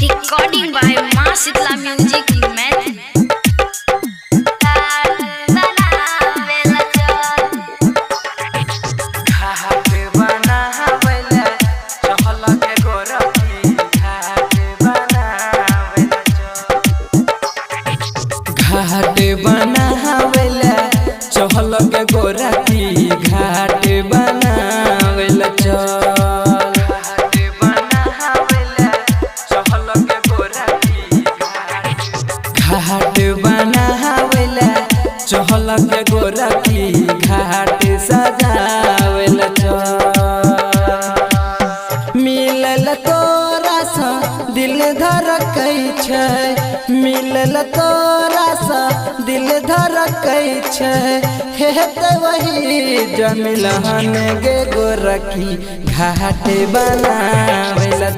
Recording by माँ Shitala music math. घाट बनावेला चहल के गोरा की घाट बनावेला घाट बनावेला चहल के गोरा की घाट सजावेला मिलल तोरा सा दिल धड़कै छै मिलल तोरा सा दिल धड़कै छै हेतै वही जमिलहन गे गोरखी घाट बनावेला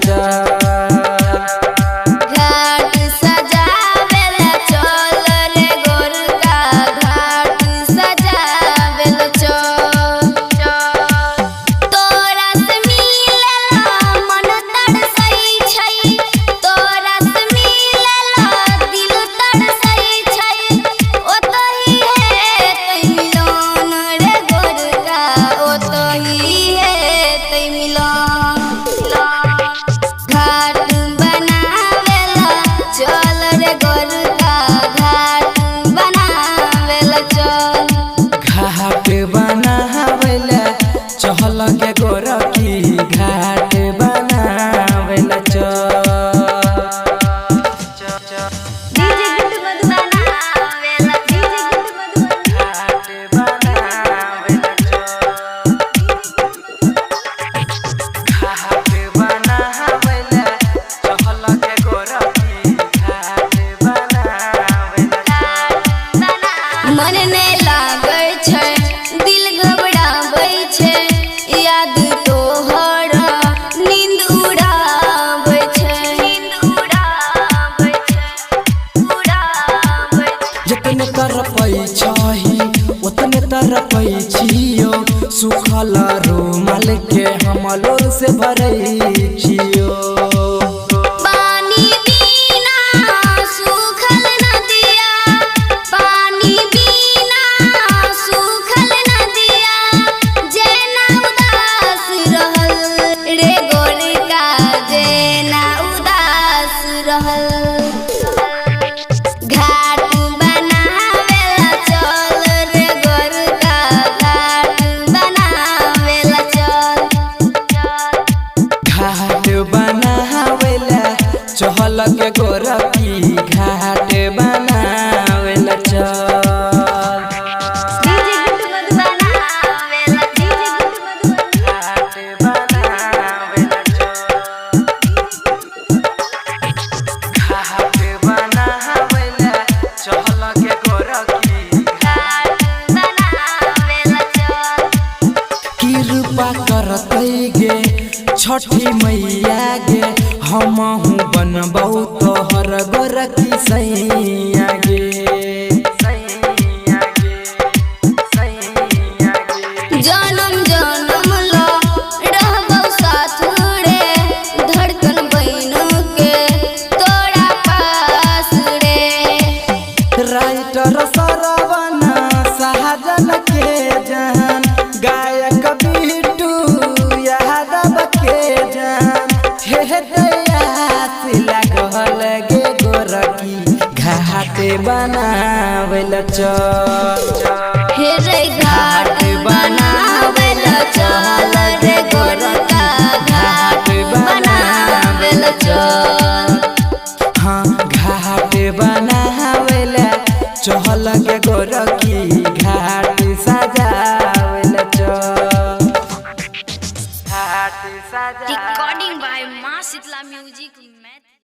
घाट सजावेला चल रे गोरका घाट सजावेला चल तोरा से मिलला मन तड़सै छै तोरा से मिलला दिल तड़सै छै ओतही हेतै मिलन रे गोरका ओतही हेतै मिलन घाट बनावेला चल रे गोरका घाट बनावेला चल घाट बनावेला चहल के गोरखी घाट बनावेला डीजे गुड मधुबना डीजे गुड मधुबना मन नहीं लागै छै दिल घबराबै छै याद तोहर नींद उड़ाबै छै जतने तरपै छही ओतने तरपै छियो सुखल रुमाल के हम लोर से भरै छियो पानी बिना सूखल नदिया पानी बिना सूखल नदिया जेना उदास रहल रे गोरका जेना उदास रहल घाट बनावेला चल रे गोरका घाट बनावेला चल घाट बनावेला चहल के गोरखी घाट बनावेला डीजे गुड मधुबना डीजे गुड मधुबना चहल के गोरखी कृपा करतै गे छठी मैया गे हमहू बनबौ तोहर गोरखी सैया गे जनम जनम लो रहबौ साथ रे धड़कन बन के तोरा पास रे राइटर सरवन सहजन के जान गायक बिट्टू यादव के जान हे दयास लागल गे गोरखी घाट बनावेला